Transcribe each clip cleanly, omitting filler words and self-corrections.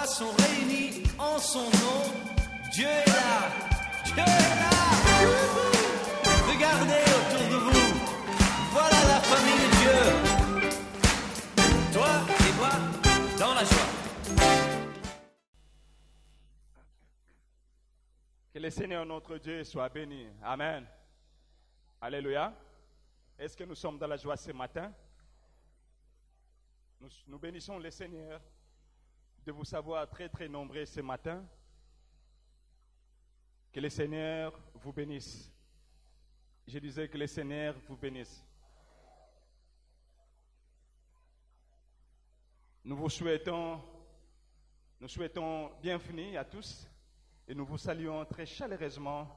sont réunis en son nom. Dieu est là, Dieu est là. Regardez autour de vous, voilà la famille de Dieu. Toi et moi, dans la joie. Que le Seigneur notre Dieu soit béni. Amen. Alléluia. Est-ce que nous sommes dans la joie ce matin? Nous bénissons le Seigneur de vous savoir très très nombreux ce matin. Que le Seigneur vous bénisse. Je disais que le Seigneur vous bénisse. Nous souhaitons bienvenue à tous et nous vous saluons très chaleureusement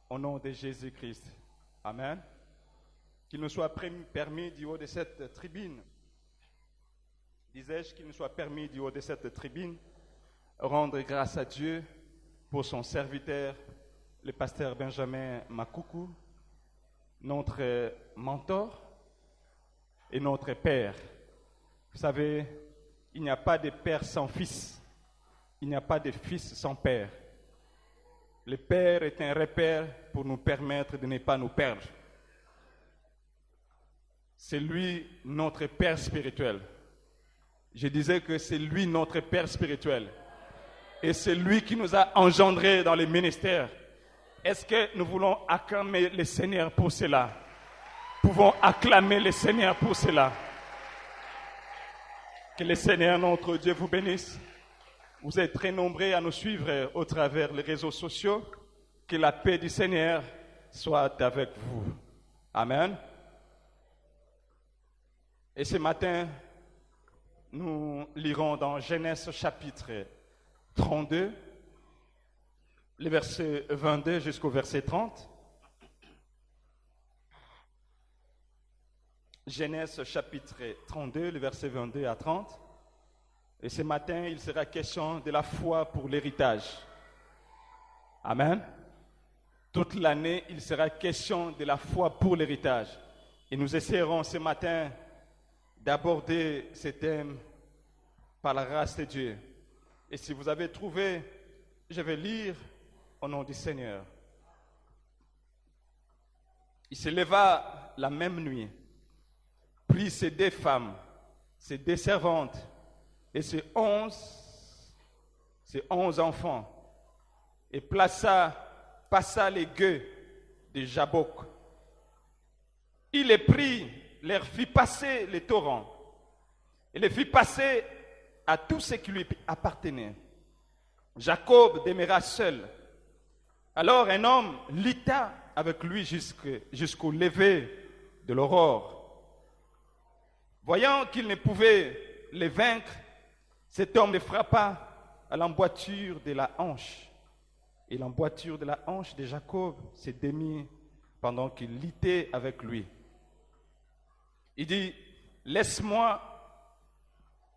au nom de Jésus-Christ. Amen. Qu'il nous soit permis du haut de cette tribune, disais-je, qu'il nous soit permis du haut de cette tribune, rendre grâce à Dieu pour son serviteur, le pasteur Benjamin Makoukou, notre mentor et notre père. Vous savez, il n'y a pas de père sans fils, il n'y a pas de fils sans père. Le père est un repère pour nous permettre de ne pas nous perdre. C'est lui notre père spirituel. Je disais que c'est lui notre père spirituel. Et c'est lui qui nous a engendrés dans les ministères. Est-ce que nous voulons acclamer le Seigneur pour cela? Pouvons acclamer le Seigneur pour cela. Que le Seigneur notre Dieu vous bénisse. Vous êtes très nombreux à nous suivre au travers les réseaux sociaux. Que la paix du Seigneur soit avec vous. Amen. Et ce matin, nous lirons dans Genèse chapitre 32, les versets 22 jusqu'au verset 30. Genèse chapitre 32, les versets 22 à 30. Et ce matin, il sera question de la foi pour l'héritage. Amen. Toute l'année, il sera question de la foi pour l'héritage. Et nous essaierons ce matin d'aborder ce thème par la grâce de Dieu. Et si vous avez trouvé, je vais lire au nom du Seigneur. Il se leva la même nuit, prit ses 2 femmes, ses 2 servantes et ses 11 enfants et passa les gueux de Jabok. Il les prit, leur fit passer les torrents et les fit passer à tout ce qui lui appartenait. Jacob demeura seul. Alors un homme lutta avec lui jusqu'au lever de l'aurore. Voyant qu'il ne pouvait les vaincre, cet homme les frappa à l'emboîture de la hanche. Et l'emboîture de la hanche de Jacob se démit pendant qu'il luttait avec lui. Il dit, laisse-moi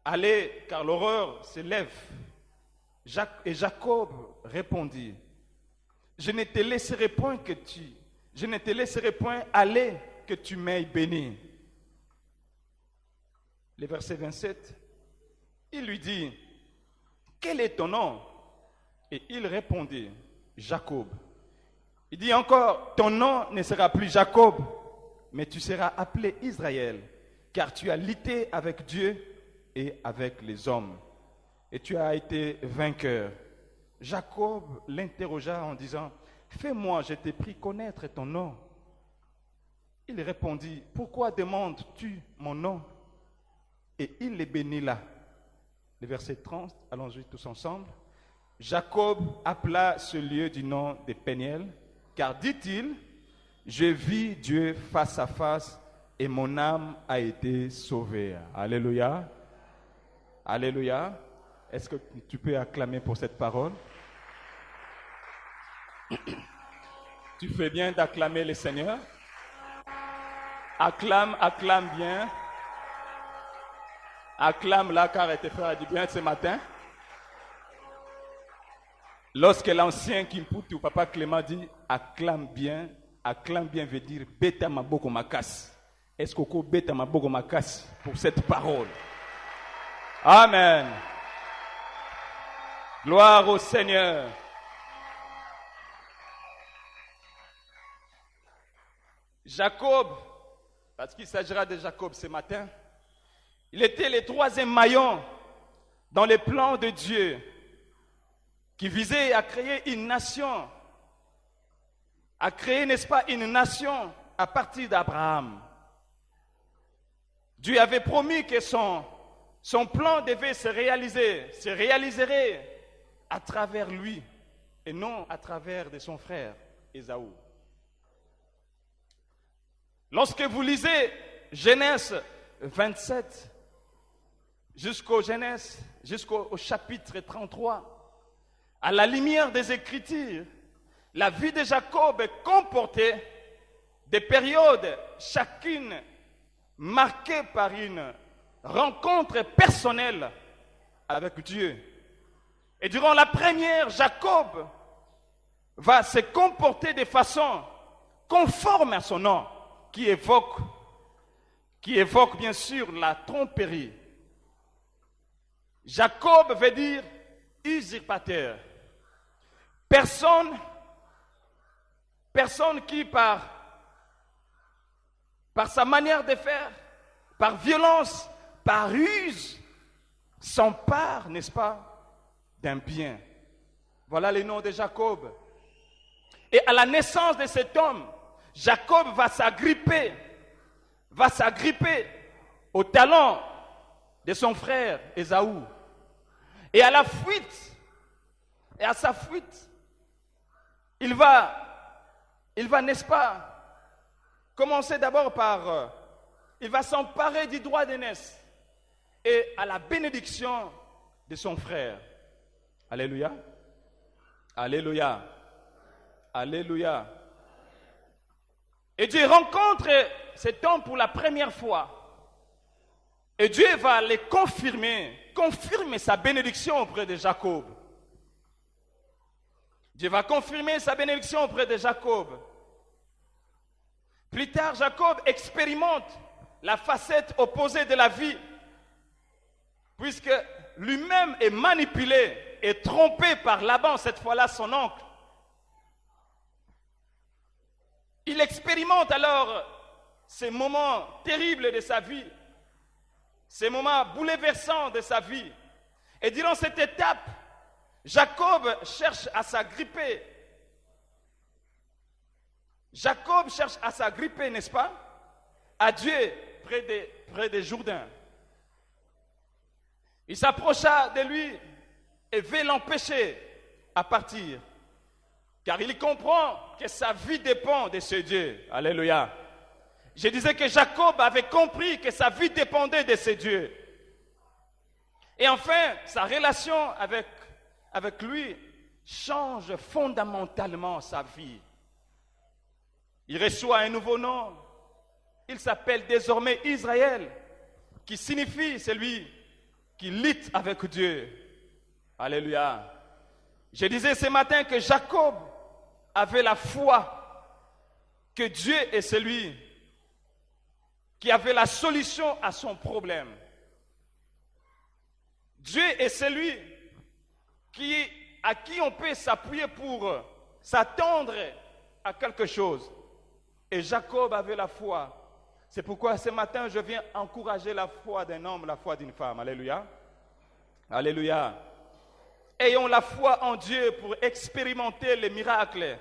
aller, car l'horreur s'élève. Et Jacob répondit, je ne te laisserai point aller que tu m'aies béni. Le verset 27, il lui dit, quel est ton nom? Et il répondit, Jacob. Il dit encore, ton nom ne sera plus Jacob, mais tu seras appelé Israël, car tu as lutté avec Dieu et avec les hommes, et tu as été vainqueur. Jacob l'interrogea en disant, fais-moi, je t'ai pris connaître ton nom. Il répondit, pourquoi demandes-tu mon nom? Et il les bénit là. Le verset 30, allons-y tous ensemble. Jacob appela ce lieu du nom de Péniel, car dit-il, je vis Dieu face à face et mon âme a été sauvée. Alléluia. Alléluia. Est-ce que tu peux acclamer pour cette parole? Tu fais bien d'acclamer le Seigneur. Acclame bien. Acclame-la car elle te fera du bien ce matin. Lorsque l'ancien Kimputu ou Papa Clément dit acclame bien veut dire beta maboko makas. Est-ce qu'on beta maboko makas pour cette parole? Amen. Gloire au Seigneur. Jacob, parce qu'il s'agira de Jacob ce matin, il était le troisième maillon dans les plans de Dieu qui visait à créer une nation, à créer, n'est-ce pas, une nation à partir d'Abraham. Dieu avait promis que son plan devait se réaliserait à travers lui et non à travers de son frère Ésaü. Lorsque vous lisez Genèse 27 jusqu'au chapitre 33, à la lumière des Écritures, la vie de Jacob comportait des périodes, chacune marquée par une rencontre personnelle avec Dieu. Et durant la première, Jacob va se comporter de façon conforme à son nom, qui évoque bien sûr la tromperie. Jacob veut dire usurpateur. Personne qui par sa manière de faire, par violence, par ruse, s'empare, n'est-ce pas, d'un bien. Voilà le nom de Jacob. Et à la naissance de cet homme, Jacob va s'agripper au talon de son frère Ésaü. Et à sa fuite, il va, n'est-ce pas, commencer d'abord par, il va s'emparer du droit d'aînesse et à la bénédiction de son frère. Alléluia. Alléluia. Alléluia. Et Dieu rencontre cet homme pour la première fois. Et Dieu va le confirmer sa bénédiction auprès de Jacob. Dieu va confirmer sa bénédiction auprès de Jacob. Plus tard, Jacob expérimente la facette opposée de la vie, puisque lui-même est manipulé et trompé par Laban, cette fois-là son oncle. Il expérimente alors ces moments terribles de sa vie, ces moments bouleversants de sa vie. Et durant cette étape, Jacob cherche à s'agripper. Jacob cherche à s'agripper, n'est-ce pas, à Dieu près des Jourdain. Il s'approcha de lui et veut l'empêcher à partir. Car il comprend que sa vie dépend de ce Dieu. Alléluia. Je disais que Jacob avait compris que sa vie dépendait de ce Dieu. Et enfin, sa relation avec lui change fondamentalement sa vie. Il reçoit un nouveau nom. Il s'appelle désormais Israël, qui signifie celui qui lutte avec Dieu. Alléluia. Je disais ce matin que Jacob avait la foi que Dieu est celui qui avait la solution à son problème. Dieu est celui à qui on peut s'appuyer pour s'attendre à quelque chose. Et Jacob avait la foi. C'est pourquoi ce matin, je viens encourager la foi d'un homme, la foi d'une femme. Alléluia. Alléluia. Ayons la foi en Dieu pour expérimenter les miracles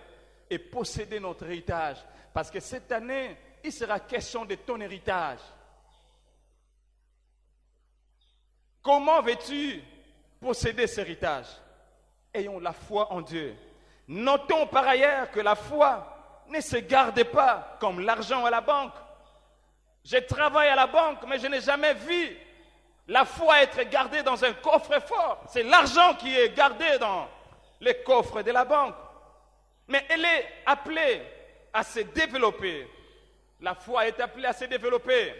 et posséder notre héritage. Parce que cette année, il sera question de ton héritage. Comment veux-tu posséder cet héritage? Ayons la foi en Dieu. Notons par ailleurs que la foi ne se garde pas comme l'argent à la banque. Je travaille à la banque, mais je n'ai jamais vu la foi être gardée dans un coffre-fort. C'est l'argent qui est gardé dans les coffres de la banque. Mais elle est appelée à se développer. La foi est appelée à se développer.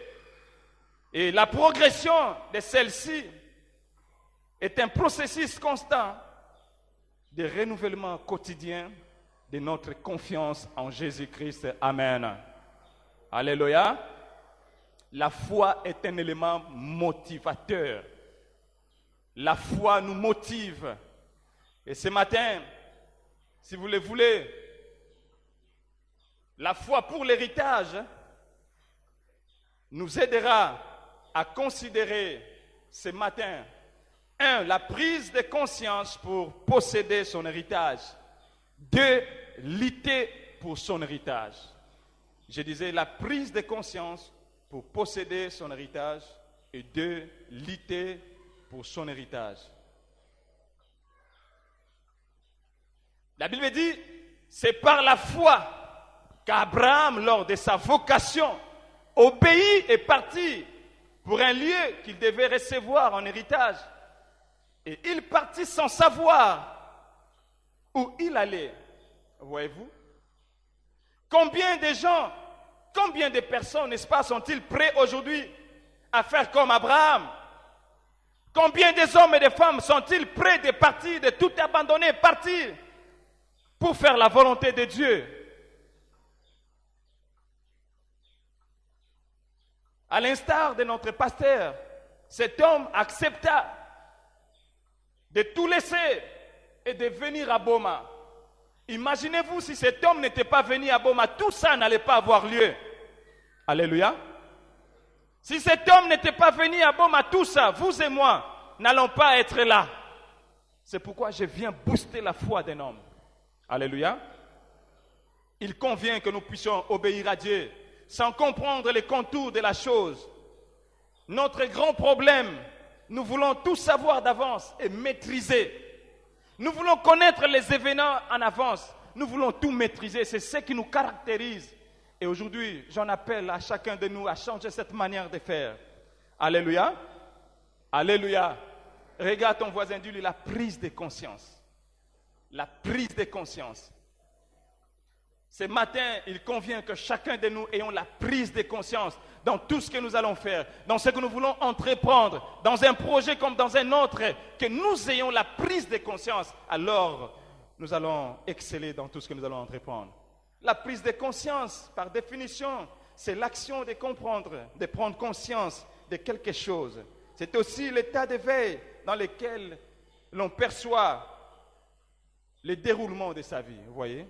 Et la progression de celle-ci est un processus constant de renouvellement quotidien de notre confiance en Jésus-Christ. Amen. Alléluia. La foi est un élément motivateur. La foi nous motive. Et ce matin, si vous le voulez, la foi pour l'héritage nous aidera à considérer ce matin, 1, la prise de conscience pour posséder son héritage. 2, lutter pour son héritage. Je disais la prise de conscience pour posséder son héritage et 2, lutter pour son héritage. La Bible dit, c'est par la foi qu'Abraham, lors de sa vocation, obéit et partit pour un lieu qu'il devait recevoir en héritage. Et il partit sans savoir où il allait. Voyez-vous? Combien de gens, combien de personnes, n'est-ce pas, sont-ils prêts aujourd'hui à faire comme Abraham? Combien des hommes et des femmes sont-ils prêts de partir, de tout abandonner, partir pour faire la volonté de Dieu? À l'instar de notre pasteur, cet homme accepta de tout laisser et de venir à Boma. Imaginez-vous si cet homme n'était pas venu à Boma, tout ça n'allait pas avoir lieu. Alléluia. Si cet homme n'était pas venu à Boma, tout ça, vous et moi, n'allons pas être là. C'est pourquoi je viens booster la foi d'un homme. Alléluia. Il convient que nous puissions obéir à Dieu sans comprendre les contours de la chose. Notre grand problème, nous voulons tout savoir d'avance et maîtriser. Nous voulons connaître les événements en avance. Nous voulons tout maîtriser. C'est ce qui nous caractérise. Et aujourd'hui, j'en appelle à chacun de nous à changer cette manière de faire. Alléluia. Alléluia. Regarde ton voisin, dis-lui la prise de conscience. La prise de conscience. Ce matin, il convient que chacun de nous ayons la prise de conscience dans tout ce que nous allons faire, dans ce que nous voulons entreprendre, dans un projet comme dans un autre, que nous ayons la prise de conscience. Alors, nous allons exceller dans tout ce que nous allons entreprendre. La prise de conscience, par définition, c'est l'action de comprendre, de prendre conscience de quelque chose. C'est aussi l'état d'éveil dans lequel l'on perçoit le déroulement de sa vie, vous voyez?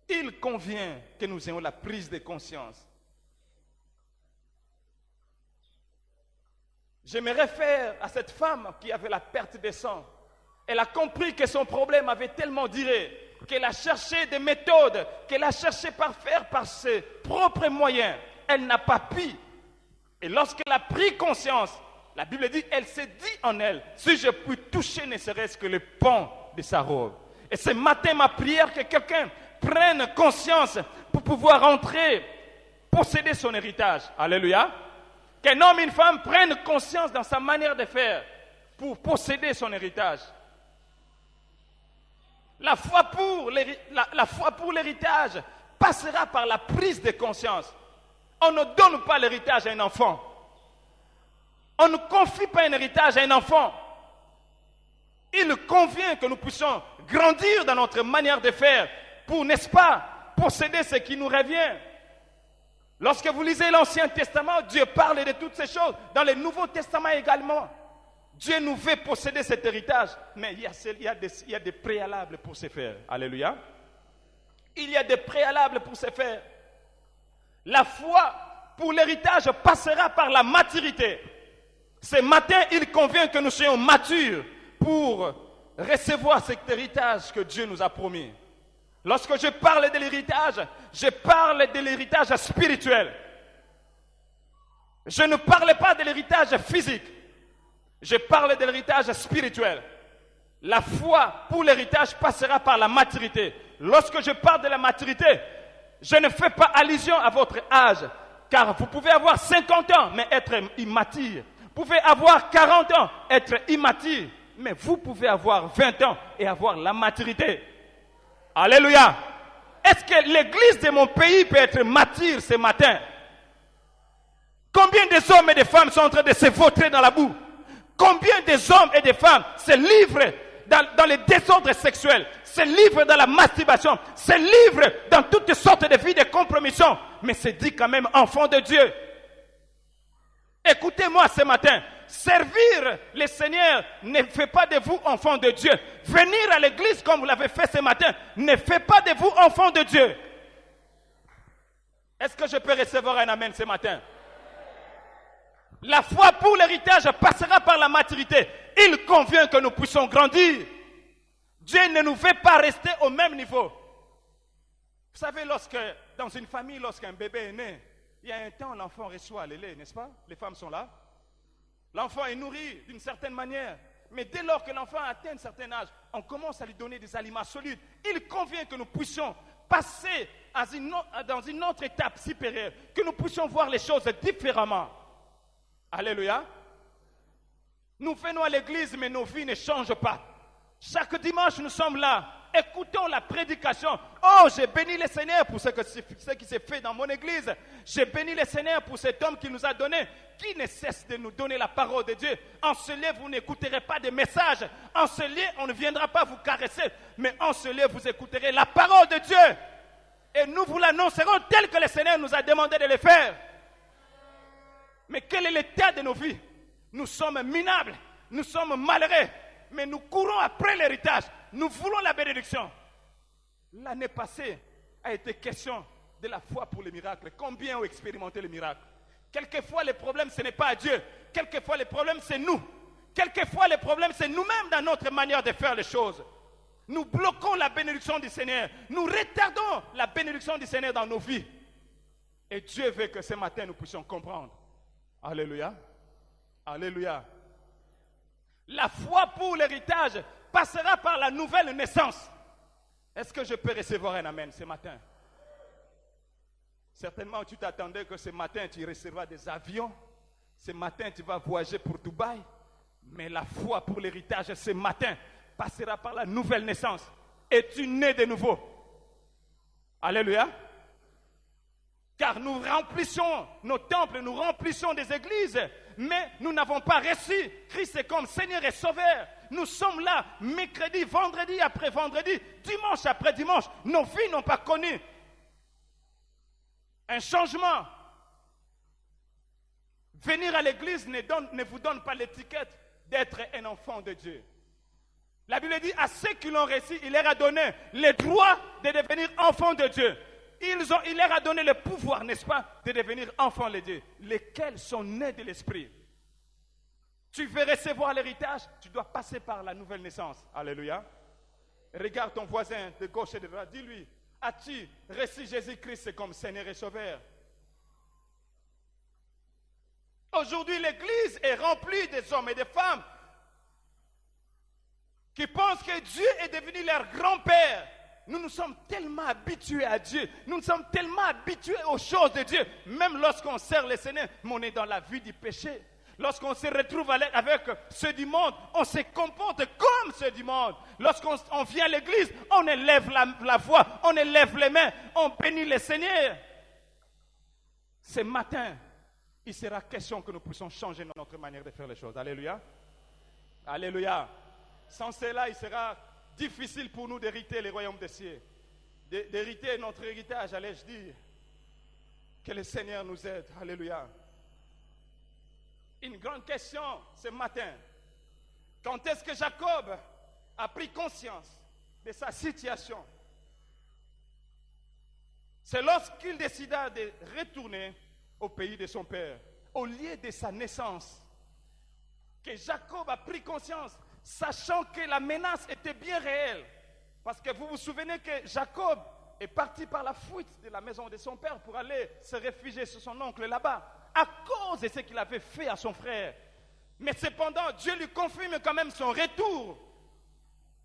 Il convient que nous ayons la prise de conscience. Je me réfère à cette femme qui avait la perte de sang. Elle a compris que son problème avait tellement duré qu'elle a cherché des méthodes, qu'elle a cherché par faire par ses propres moyens. Elle n'a pas pu. Et lorsqu'elle a pris conscience, la Bible dit, elle s'est dit en elle, si je puis toucher ne serait-ce que le pan de sa robe. Et ce matin, ma prière, que quelqu'un prenne conscience pour pouvoir entrer, posséder son héritage. Alléluia. Qu'un homme et une femme prennent conscience dans sa manière de faire pour posséder son héritage. La foi pour l'héritage passera par la prise de conscience. On ne donne pas l'héritage à un enfant. On ne confie pas un héritage à un enfant. Il convient que nous puissions grandir dans notre manière de faire pour, n'est-ce pas, posséder ce qui nous revient. Lorsque vous lisez l'Ancien Testament, Dieu parle de toutes ces choses. Dans le Nouveau Testament également, Dieu nous fait posséder cet héritage. Mais il y a des préalables pour ce faire. Alléluia. Il y a des préalables pour ce faire. La foi pour l'héritage passera par la maturité. Ce matin, il convient que nous soyons matures pour recevoir cet héritage que Dieu nous a promis. Lorsque je parle de l'héritage, je parle de l'héritage spirituel. Je ne parle pas de l'héritage physique. Je parle de l'héritage spirituel. La foi pour l'héritage passera par la maturité. Lorsque je parle de la maturité, je ne fais pas allusion à votre âge. Car vous pouvez avoir 50 ans, mais être immature. Vous pouvez avoir 40 ans, être immature. Mais vous pouvez avoir 20 ans et avoir la maturité. Alléluia. Est-ce que l'église de mon pays peut être mature ce matin? Combien des hommes et des femmes sont en train de se vautrer dans la boue? Combien des hommes et des femmes se livrent dans les désordres sexuels, se livrent dans la masturbation, se livrent dans toutes sortes de vies de compromission, mais se dit quand même enfant de Dieu? Écoutez-moi ce matin, Servir le Seigneur ne fait pas de vous enfants de Dieu. Venir à l'église comme vous l'avez fait ce matin ne fait pas de vous enfants de Dieu. Est-ce que je peux recevoir un amen ce matin? La foi pour l'héritage passera par la maturité. Il convient que nous puissions grandir. Dieu ne nous fait pas rester au même niveau. Vous savez, dans une famille, lorsqu'un bébé est né, il y a un temps, l'enfant reçoit le lait, n'est-ce pas? Les femmes sont là. L'enfant est nourri d'une certaine manière. Mais dès lors que l'enfant atteint un certain âge, on commence à lui donner des aliments solides. Il convient que nous puissions passer dans une autre étape supérieure, que nous puissions voir les choses différemment. Alléluia. Nous venons à l'église, mais nos vies ne changent pas. Chaque dimanche, nous sommes là. Écoutons la prédication. Oh, j'ai béni le Seigneur pour ce qui s'est fait dans mon église. J'ai béni le Seigneur pour cet homme qui nous a donné, qui ne cesse de nous donner la parole de Dieu. En ce lieu, vous n'écouterez pas de messages. En ce lieu, on ne viendra pas vous caresser. Mais en ce lieu, vous écouterez la parole de Dieu. Et nous vous l'annoncerons tel que le Seigneur nous a demandé de le faire. Mais quel est l'état de nos vies? Nous sommes minables, nous sommes malheureux, mais nous courons après l'héritage. Nous voulons la bénédiction. L'année passée a été question de la foi pour les miracles. Combien ont expérimenté les miracles? Quelquefois, le problème, ce n'est pas Dieu. Quelquefois, le problème, c'est nous. Quelquefois, le problème, c'est nous-mêmes dans notre manière de faire les choses. Nous bloquons la bénédiction du Seigneur. Nous retardons la bénédiction du Seigneur dans nos vies. Et Dieu veut que ce matin, nous puissions comprendre. Alléluia. Alléluia. La foi pour l'héritage passera par la nouvelle naissance. Est-ce que je peux recevoir un amen ce matin? Certainement, tu t'attendais que ce matin, tu recevras des avions. Ce matin, tu vas voyager pour Dubaï. Mais la foi pour l'héritage ce matin passera par la nouvelle naissance. Es-tu né de nouveau? Alléluia. Car nous remplissons nos temples, nous remplissons des églises, mais nous n'avons pas reçu Christ est comme Seigneur et Sauveur. Nous sommes là, mercredi, vendredi après vendredi, dimanche après dimanche. Nos vies n'ont pas connu un changement. Venir à l'église ne vous donne pas l'étiquette d'être un enfant de Dieu. La Bible dit à ceux qui l'ont reçu, il leur a donné le droit de devenir enfants de Dieu. Il leur a donné le pouvoir, n'est-ce pas, de devenir enfants de Dieu, lesquels sont nés de l'Esprit. Tu veux recevoir l'héritage, tu dois passer par la nouvelle naissance. Alléluia. Regarde ton voisin de gauche et de droite, dis-lui, as-tu reçu Jésus-Christ comme Seigneur et Sauveur? Aujourd'hui, l'Église est remplie des hommes et des femmes qui pensent que Dieu est devenu leur grand-père. Nous nous sommes tellement habitués à Dieu. Nous nous sommes tellement habitués aux choses de Dieu. Même lorsqu'on sert le Seigneur, mais on est dans la vie du péché. Lorsqu'on se retrouve avec ceux du monde, on se comporte comme ceux du monde. Lorsqu'on vient à l'église, on élève la voix, on élève les mains, on bénit le Seigneur. Ce matin, il sera question que nous puissions changer notre manière de faire les choses. Alléluia. Alléluia. Sans cela, il sera difficile pour nous d'hériter les royaumes des cieux. D'hériter notre héritage, allais-je dire. Que le Seigneur nous aide. Alléluia. Une grande question ce matin. Quand est-ce que Jacob a pris conscience de sa situation? C'est lorsqu'il décida de retourner au pays de son père, au lieu de sa naissance, que Jacob a pris conscience, sachant que la menace était bien réelle. Parce que vous vous souvenez que Jacob est parti par la fuite de la maison de son père pour aller se réfugier chez son oncle là-bas, à cause de ce qu'il avait fait à son frère. Mais cependant, Dieu lui confirme quand même son retour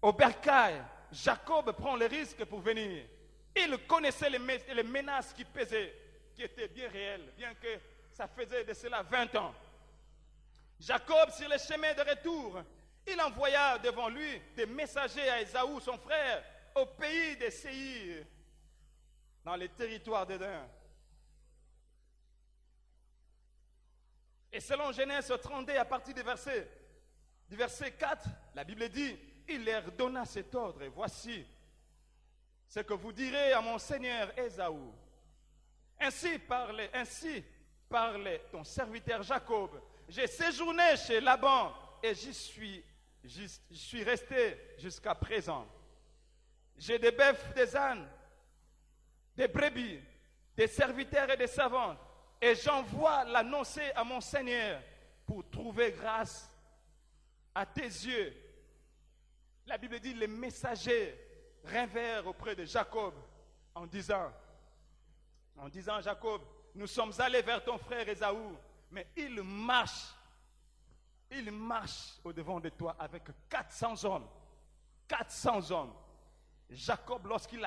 au bercail. Jacob prend le risque pour venir. Il connaissait les menaces qui pesaient, qui étaient bien réelles, bien que ça faisait de cela 20 ans. Jacob, sur le chemin de retour, il envoya devant lui des messagers à Ésaü, son frère, au pays de Séir, dans les territoires d'Éden. Et selon Genèse 32, à partir du verset 4, la Bible dit, il leur donna cet ordre, et voici ce que vous direz à mon seigneur Ésaü. Ainsi parle ton serviteur Jacob, J'ai séjourné chez Laban et j'y suis resté jusqu'à présent. J'ai des bœufs, des ânes, des brebis, des serviteurs et des servantes. Et j'envoie l'annoncer à mon Seigneur pour trouver grâce à tes yeux. La Bible dit, les messagers revinrent auprès de Jacob en disant, Jacob, nous sommes allés vers ton frère Ésaü, mais il marche au-devant de toi avec 400 hommes. 400 hommes. Jacob, lorsqu'il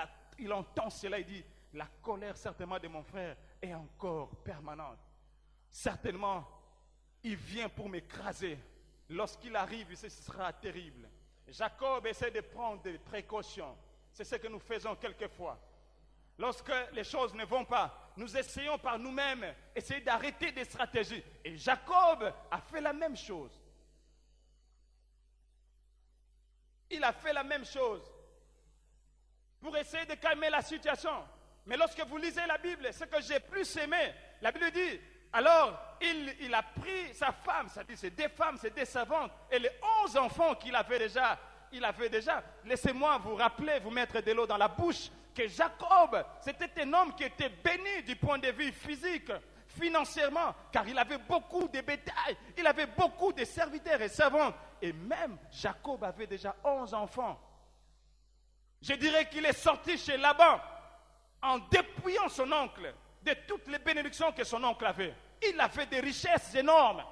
entend cela, il dit, la colère certainement de mon frère est encore permanente. Certainement, il vient pour m'écraser. Lorsqu'il arrive, ce sera terrible. Jacob essaie de prendre des précautions. C'est ce que nous faisons quelquefois. Lorsque les choses ne vont pas, nous essayons par nous-mêmes essayer d'arrêter des stratégies. Et Jacob a fait la même chose. Il a fait la même chose pour essayer de calmer la situation. Mais lorsque vous lisez la Bible, ce que j'ai plus aimé, la Bible dit, alors il a pris sa femme, ça dit c'est des femmes, c'est des servantes, et les 11 enfants qu'il avait déjà, laissez-moi vous rappeler, vous mettre de l'eau dans la bouche, que Jacob, c'était un homme qui était béni du point de vue physique, financièrement, car il avait beaucoup de bétail, il avait beaucoup de serviteurs et servantes, et même Jacob avait déjà 11 enfants. Je dirais qu'il est sorti chez Laban en dépouillant son oncle de toutes les bénédictions que son oncle avait. Il avait des richesses énormes.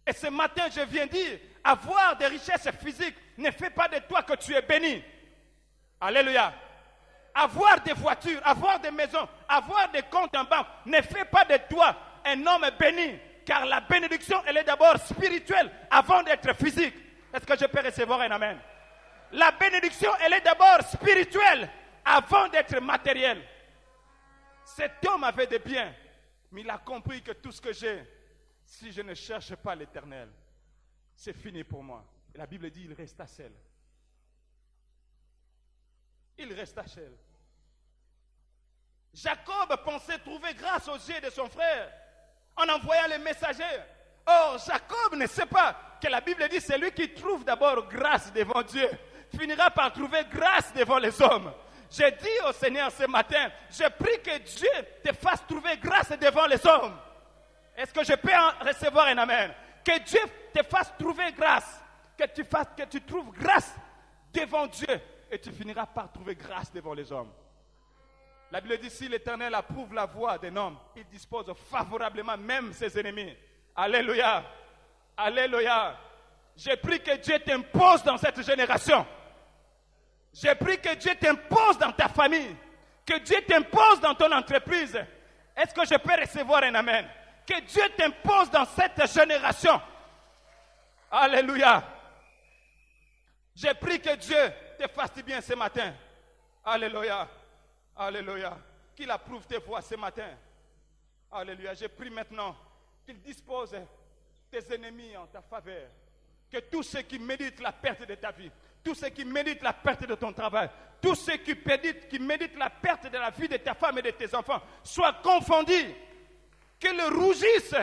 Et ce matin, je viens dire, avoir des richesses physiques ne fait pas de toi que tu es béni. Alléluia. Avoir des voitures, avoir des maisons, avoir des comptes en banque ne fait pas de toi un homme béni. Car la bénédiction, elle est d'abord spirituelle avant d'être physique. Est-ce que je peux recevoir un amen? La bénédiction, elle est d'abord spirituelle avant d'être matérielle. Cet homme avait des biens, mais il a compris que tout ce que j'ai, si je ne cherche pas l'Éternel, c'est fini pour moi. Et la Bible dit, il resta seul. Il resta seul. Jacob pensait trouver grâce aux yeux de son frère en envoyant les messagers. Or, Jacob ne sait pas que la Bible dit, c'est lui qui trouve d'abord grâce devant Dieu, finira par trouver grâce devant les hommes. Je dis au Seigneur ce matin, je prie que Dieu te fasse trouver grâce devant les hommes. Est-ce que je peux en recevoir un amen? Que Dieu te fasse trouver grâce, que tu trouves grâce devant Dieu et tu finiras par trouver grâce devant les hommes. La Bible dit, si l'Éternel approuve la voie d'un homme, il dispose favorablement même ses ennemis. Alléluia. Alléluia. Je prie que Dieu t'impose dans cette génération. Je prie que Dieu t'impose dans ta famille. Que Dieu t'impose dans ton entreprise. Est-ce que je peux recevoir un amen? Que Dieu t'impose dans cette génération. Alléluia. Je prie que Dieu te fasse du bien ce matin. Alléluia. Alléluia. Qu'il approuve tes voix ce matin. Alléluia. Je prie maintenant qu'il dispose tes ennemis en ta faveur. Que tous ceux qui méditent la perte de ta vie, tous ceux qui méditent la perte de ton travail, tous ceux qui méditent la perte de la vie de ta femme et de tes enfants soient confondus, qu'ils rougissent,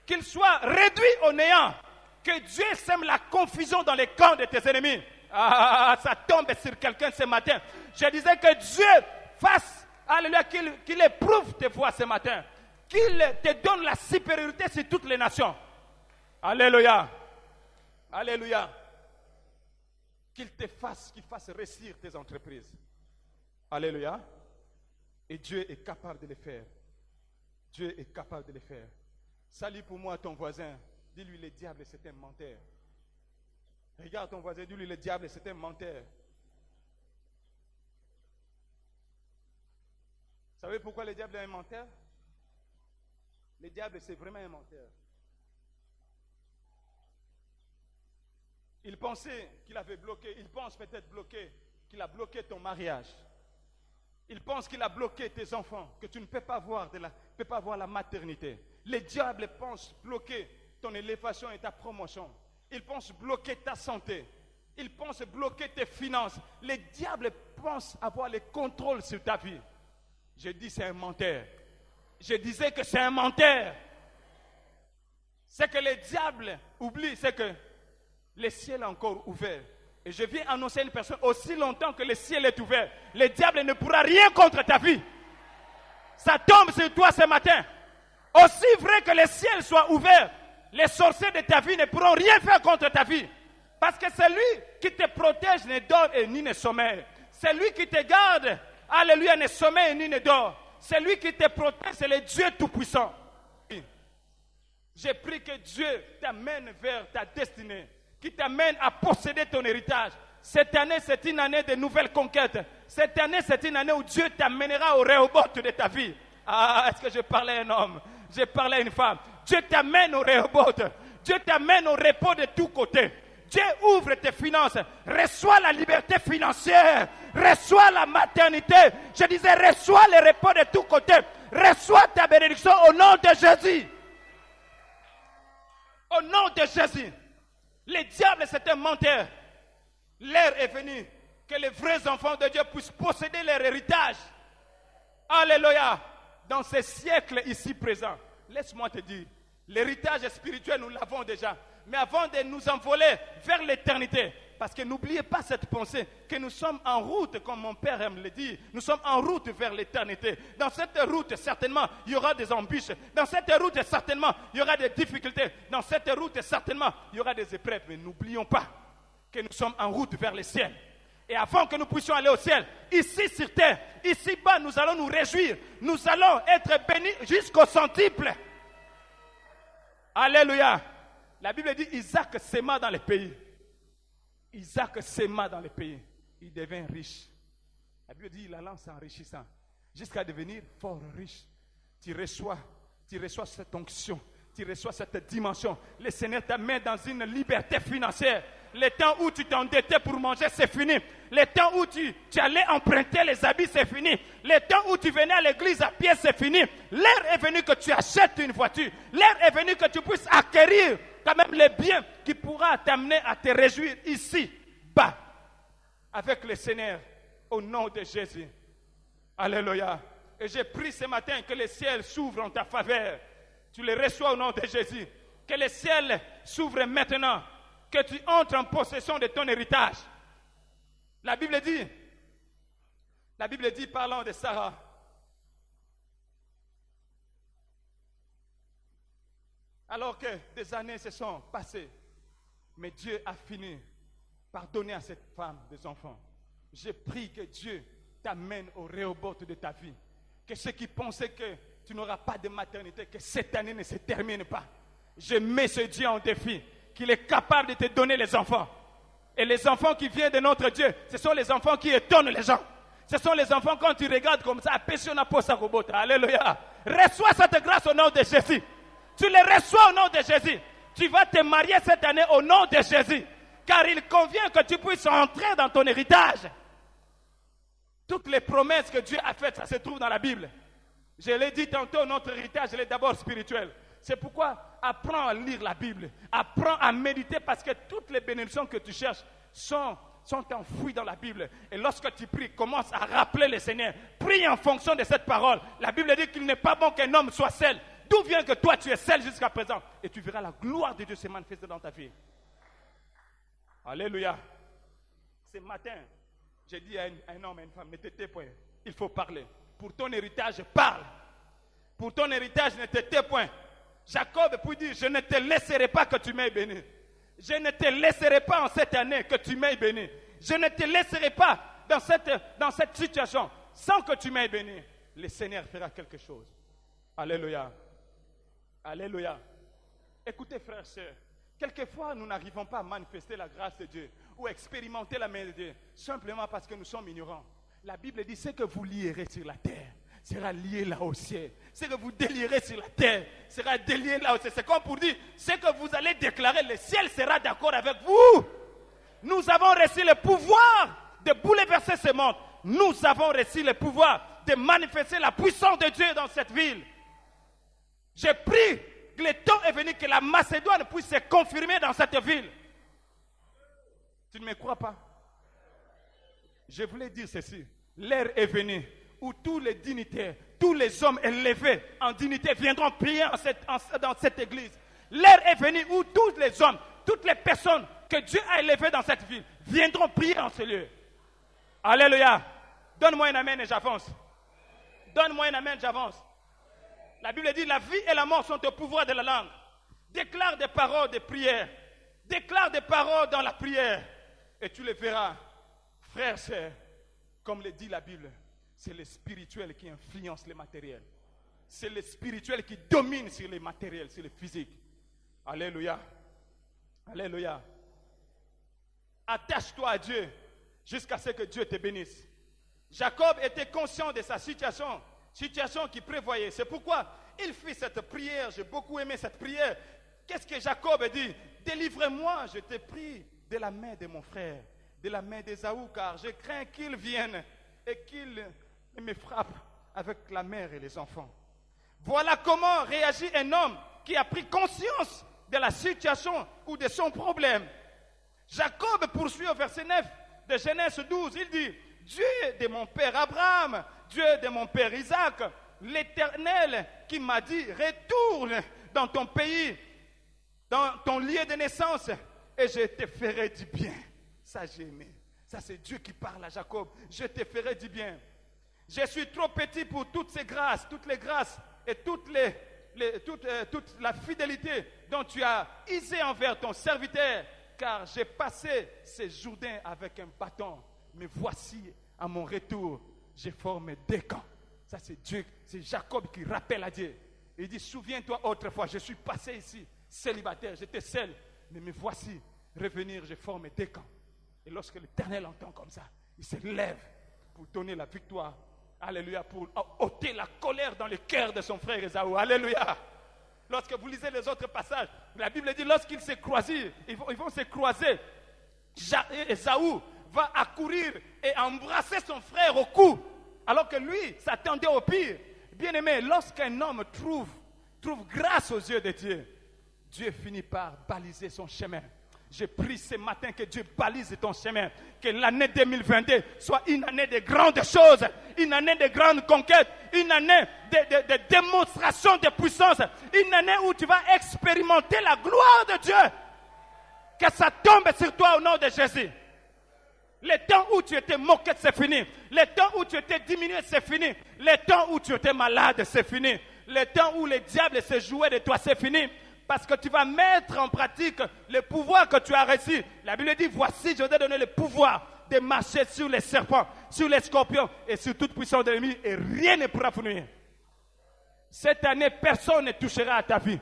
qu'ils soient réduits au néant, que Dieu sème la confusion dans les camps de tes ennemis. Ah, ça tombe sur quelqu'un ce matin. Je disais que Dieu fasse, alléluia, qu'il éprouve tes voix ce matin, qu'il te donne la supériorité sur toutes les nations. Alléluia. Alléluia. Qu'il fasse réussir tes entreprises. Alléluia. Et Dieu est capable de le faire. Dieu est capable de le faire. Salue pour moi ton voisin. Dis-lui, le diable, c'est un menteur. Regarde ton voisin, dis-lui, le diable, c'est un menteur. Vous savez pourquoi le diable est un menteur? Le diable, c'est vraiment un menteur. Il pensait qu'il avait bloqué, il pense peut-être qu'il a bloqué ton mariage. Il pense qu'il a bloqué tes enfants, que tu ne peux pas voir la maternité. Le diable pense bloquer ton élévation et ta promotion. Il pense bloquer ta santé. Il pense bloquer tes finances. Le diable pense avoir le contrôle sur ta vie. Je dis c'est un menteur. Je disais que c'est un menteur. Ce que le diable oublie, c'est que le ciel est encore ouvert. Et je viens annoncer à une personne, aussi longtemps que le ciel est ouvert, le diable ne pourra rien contre ta vie. Ça tombe sur toi ce matin. Aussi vrai que le ciel soit ouvert, les sorciers de ta vie ne pourront rien faire contre ta vie. Parce que c'est lui qui te protège, ne dort et ni ne sommeille. C'est lui qui te garde, alléluia, ne sommeille ni ne dort. C'est lui qui te protège, c'est le Dieu Tout-Puissant. J'ai pris que Dieu t'amène vers ta destinée, qui t'amène à posséder ton héritage. Cette année, c'est une année de nouvelles conquêtes. Cette année, c'est une année où Dieu t'amènera au Rehoboth de ta vie. Ah, est-ce que je parlais à un homme? Je parlais à une femme. Dieu t'amène au Rehoboth. Dieu t'amène au repos de tous côtés. Dieu ouvre tes finances. Reçois la liberté financière. Reçois la maternité. Je disais, reçois le repos de tous côtés. Reçois ta bénédiction au nom de Jésus. Au nom de Jésus. Le diable, c'est un menteur. L'heure est venue que les vrais enfants de Dieu puissent posséder leur héritage. Alléluia. Dans ces siècles ici présents, laisse-moi te dire, l'héritage spirituel, nous l'avons déjà. Mais avant de nous envoler vers l'éternité, parce que n'oubliez pas cette pensée, que nous sommes en route, comme mon père aime le dire, nous sommes en route vers l'éternité. Dans cette route, certainement, il y aura des embûches. Dans cette route, certainement, il y aura des difficultés. Dans cette route, certainement, il y aura des épreuves. Mais n'oublions pas que nous sommes en route vers le ciel. Et avant que nous puissions aller au ciel, ici sur terre, ici-bas, nous allons nous réjouir. Nous allons être bénis jusqu'au centuple. Alléluia. La Bible dit Isaac s'aima dans les pays. Isaac s'aima dans les pays. Il devint riche. La Bible dit il alla s'enrichissant jusqu'à devenir fort riche. Tu reçois cette onction. Tu reçois cette dimension. Le Seigneur t'amène dans une liberté financière. Le temps où tu t'endettais pour manger, c'est fini. Le temps où tu allais emprunter les habits, c'est fini. Le temps où tu venais à l'église à pied, c'est fini. L'heure est venue que tu achètes une voiture. L'heure est venue que tu puisses acquérir quand même les biens qui pourra t'amener à te réjouir ici, bas, avec le Seigneur, au nom de Jésus. Alléluia. Et j'ai pris ce matin que le ciel s'ouvre en ta faveur. Tu le reçois au nom de Jésus. Que le ciel s'ouvre maintenant. Que tu entres en possession de ton héritage. La Bible dit, parlant de Sarah, alors que des années se sont passées, mais Dieu a fini par donner à cette femme des enfants. J'ai prie que Dieu t'amène au Rehoboth de ta vie. Que ceux qui pensaient que tu n'auras pas de maternité, que cette année ne se termine pas. Je mets ce Dieu en défi, qu'il est capable de te donner les enfants. Et les enfants qui viennent de notre Dieu, ce sont les enfants qui étonnent les gens. Ce sont les enfants, quand tu regardes comme ça, alléluia. Reçois cette grâce au nom de Jésus. Tu les reçois au nom de Jésus. Tu vas te marier cette année au nom de Jésus. Car il convient que tu puisses entrer dans ton héritage. Toutes les promesses que Dieu a faites, ça se trouve dans la Bible. Je l'ai dit tantôt, notre héritage, il est d'abord spirituel. C'est pourquoi apprends à lire la Bible. Apprends à méditer parce que toutes les bénédictions que tu cherches sont enfouies dans la Bible. Et lorsque tu pries, commence à rappeler le Seigneur. Prie en fonction de cette parole. La Bible dit qu'il n'est pas bon qu'un homme soit seul. D'où vient que toi tu es seul jusqu'à présent? Et tu verras la gloire de Dieu se manifester dans ta vie. Alléluia. Ce matin, j'ai dit à un homme et à une femme, ne te tais point. Il faut parler. Pour ton héritage, parle. Pour ton héritage, ne te tais point. Jacob peut dire, je ne te laisserai pas que tu m'aies béni. Je ne te laisserai pas en cette année que tu m'aies béni. Je ne te laisserai pas dans cette situation sans que tu m'aies béni. Le Seigneur fera quelque chose. Alléluia. Alléluia. Écoutez, frères et sœurs, quelquefois nous n'arrivons pas à manifester la grâce de Dieu ou expérimenter la main de Dieu simplement parce que nous sommes ignorants. La Bible dit, ce que vous lierez sur la terre sera lié là au ciel. Ce que vous délierez sur la terre sera délié là au ciel. C'est comme pour dire, ce que vous allez déclarer, le ciel sera d'accord avec vous. Nous avons reçu le pouvoir de bouleverser ce monde. Nous avons reçu le pouvoir de manifester la puissance de Dieu dans cette ville. J'ai pris que le temps est venu que la Macédoine puisse se confirmer dans cette ville. Tu ne me crois pas? Je voulais dire ceci. L'heure est venue où tous les dignitaires, tous les hommes élevés en dignité viendront prier dans cette église. L'heure est venue où tous les hommes, toutes les personnes que Dieu a élevées dans cette ville viendront prier en ce lieu. Alléluia. Donne-moi un amen et j'avance. Donne-moi un amen, j'avance. La Bible dit, la vie et la mort sont au pouvoir de la langue. Déclare des paroles de prière. Déclare des paroles dans la prière. Et tu le verras, frères, sœurs, comme le dit la Bible, c'est le spirituel qui influence le matériel. C'est le spirituel qui domine sur les matériels, sur le physique. Alléluia. Alléluia. Attache-toi à Dieu jusqu'à ce que Dieu te bénisse. Jacob était conscient de sa situation qu'il prévoyait. C'est pourquoi il fit cette prière. J'ai beaucoup aimé cette prière. Qu'est-ce que Jacob dit? Délivre-moi, je te prie, de la main de mon frère, de la main d'Ésaü, car je crains qu'il vienne et qu'il me frappe avec la mère et les enfants. Voilà comment réagit un homme qui a pris conscience de la situation ou de son problème. Jacob poursuit au verset 9 de Genèse 12. Il dit, Dieu de mon père Abraham, Dieu de mon père Isaac, l'Éternel qui m'a dit, retourne dans ton pays, dans ton lieu de naissance, et je te ferai du bien. Ça, j'ai aimé. Ça, c'est Dieu qui parle à Jacob. Je te ferai du bien. Je suis trop petit pour toutes ces grâces, toutes les grâces et toute la fidélité dont tu as usé envers ton serviteur, car j'ai passé ces Jourdains avec un bâton. Mais voici, à mon retour, j'ai formé deux camps. Ça, c'est Dieu, c'est Jacob qui rappelle à Dieu. Il dit, souviens-toi autrefois, je suis passé ici, célibataire, j'étais seul. Mais me voici, revenir, j'ai formé deux camps. Et lorsque l'Éternel entend comme ça, il se lève pour donner la victoire. Alléluia, pour ôter la colère dans le cœur de son frère Ésaü. Alléluia. Lorsque vous lisez les autres passages, la Bible dit, lorsqu'ils se croisent, ils vont se croiser. Ésaü va accourir et embrasser son frère au cou, alors que lui s'attendait au pire. Bien aimé, lorsqu'un homme trouve grâce aux yeux de Dieu, Dieu finit par baliser son chemin. Je prie ce matin que Dieu balise ton chemin, que l'année 2022 soit une année de grandes choses, une année de grandes conquêtes, une année de démonstration de puissance, une année où tu vas expérimenter la gloire de Dieu. Que ça tombe sur toi au nom de Jésus. Le temps où tu étais moqué, c'est fini. Le temps où tu étais diminué, c'est fini. Le temps où tu étais malade, c'est fini. Le temps où le diable se jouait de toi, c'est fini. Parce que tu vas mettre en pratique le pouvoir que tu as reçu. La Bible dit, voici, je t'ai donné le pouvoir de marcher sur les serpents, sur les scorpions et sur toute puissance de l'ennemi, et rien ne pourra vous nuire. Cette année, personne ne touchera à ta vie.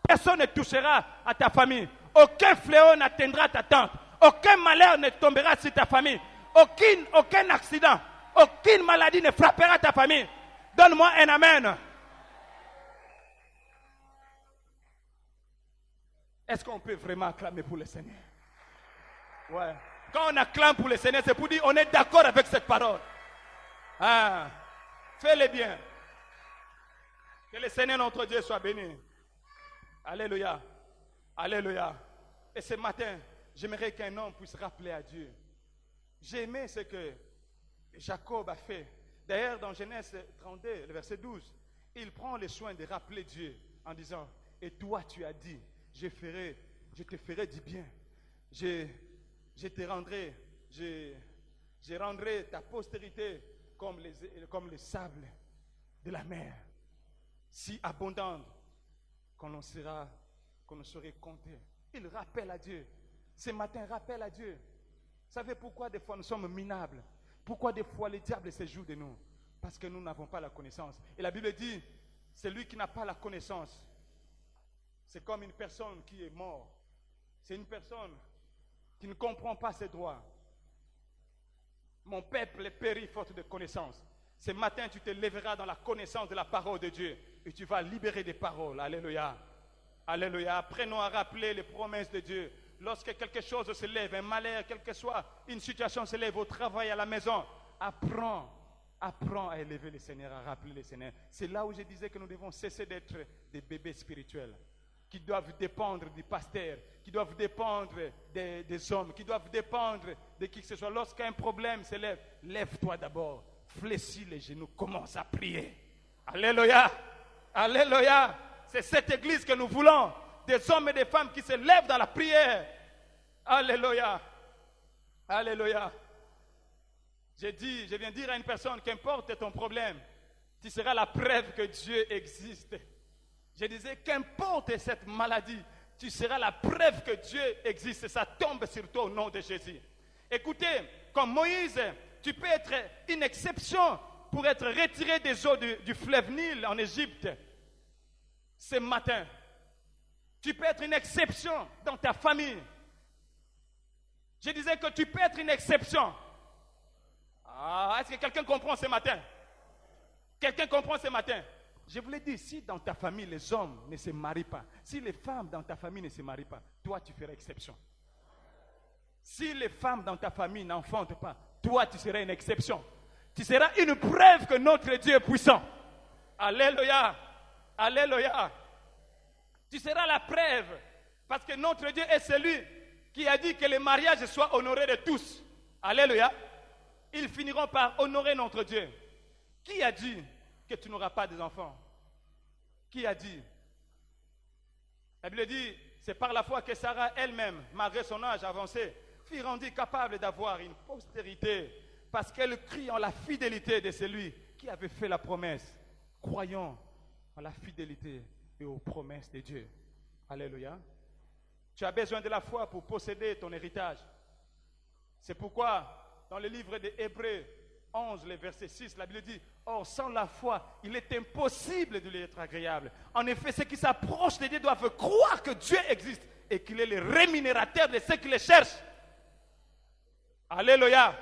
Personne ne touchera à ta famille. Aucun fléau n'atteindra ta tente. Aucun malheur ne tombera sur ta famille. Aucun accident, aucune maladie ne frappera ta famille. Donne-moi un amen. Est-ce qu'on peut vraiment acclamer pour le Seigneur? Ouais. Quand on acclame pour le Seigneur, c'est pour dire on est d'accord avec cette parole. Ah, fais-le bien. Que le Seigneur notre Dieu soit béni. Alléluia. Alléluia. Et ce matin, j'aimerais qu'un homme puisse rappeler à Dieu. J'ai aimé ce que Jacob a fait. D'ailleurs, dans Genèse 32, le verset 12, il prend le soin de rappeler Dieu en disant, et toi tu as dit, je te ferai du bien. Je te rendrai, je rendrai ta postérité comme le sable de la mer, si abondante qu'on ne saurait compter. Il rappelle à Dieu. Ce matin, rappelle à Dieu. Vous savez pourquoi des fois nous sommes minables? Pourquoi des fois le diable se joue de nous? Parce que nous n'avons pas la connaissance. Et la Bible dit, celui qui n'a pas la connaissance, c'est comme une personne qui est morte. C'est une personne qui ne comprend pas ses droits. Mon peuple périt faute de connaissance. Ce matin, tu te lèveras dans la connaissance de la parole de Dieu et tu vas libérer des paroles. Alléluia. Alléluia. Apprenons à rappeler les promesses de Dieu. Lorsque quelque chose se lève, un malheur, quelle que soit une situation se lève au travail, à la maison, apprends à élever le Seigneur, à rappeler le Seigneur. C'est là où je disais que nous devons cesser d'être des bébés spirituels qui doivent dépendre du pasteur, qui doivent dépendre des hommes, qui doivent dépendre de qui que ce soit. Lorsqu'un problème se lève, lève-toi d'abord, fléchis les genoux, commence à prier. Alléluia, alléluia. C'est cette église que nous voulons. des hommes et des femmes qui se lèvent dans la prière. Alléluia. Alléluia. Je viens dire à une personne, qu'importe ton problème, tu seras la preuve que Dieu existe. Je disais, qu'importe cette maladie, tu seras la preuve que Dieu existe. Et ça tombe sur toi au nom de Jésus. Écoutez, comme Moïse, tu peux être une exception pour être retiré des eaux du fleuve Nil en Égypte ce matin. Tu peux être une exception dans ta famille. Je disais que tu peux être une exception. Est-ce que quelqu'un comprend ce matin? Quelqu'un comprend ce matin? Je vous l'ai dit, si dans ta famille les hommes ne se marient pas, si les femmes dans ta famille ne se marient pas, toi tu feras exception. Si les femmes dans ta famille n'enfantent pas, toi tu seras une exception. Tu seras une preuve que notre Dieu est puissant. Alléluia. Alléluia. Tu seras la preuve parce que notre Dieu est celui qui a dit que le mariage soit honoré de tous. Alléluia. Ils finiront par honorer notre Dieu. Qui a dit que tu n'auras pas d'enfants? Qui a dit? La Bible dit, c'est par la foi que Sarah elle-même, malgré son âge avancé, fut rendue capable d'avoir une postérité parce qu'elle crie en la fidélité de celui qui avait fait la promesse. Croyons en la fidélité et aux promesses de Dieu. Alléluia. Tu as besoin de la foi pour posséder ton héritage. C'est pourquoi, dans le livre des Hébreux 11, le verset 6, la Bible dit, or sans la foi, il est impossible de lui être agréable. En effet, ceux qui s'approchent de Dieu doivent croire que Dieu existe et qu'il est le rémunérateur de ceux qui le cherchent. Alléluia.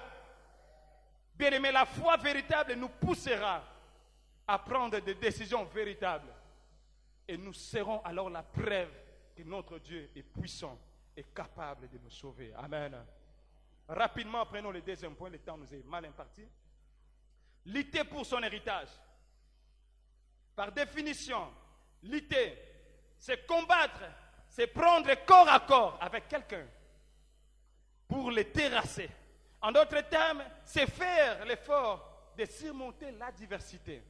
Bien-aimé, la foi véritable nous poussera à prendre des décisions véritables. Et nous serons alors la preuve que notre Dieu est puissant et capable de nous sauver. Amen. Rapidement, prenons le deuxième point, le temps nous est mal imparti. Lutter pour son héritage. Par définition, lutter, c'est combattre, c'est prendre corps à corps avec quelqu'un pour le terrasser. En d'autres termes, c'est faire l'effort de surmonter l'adversité.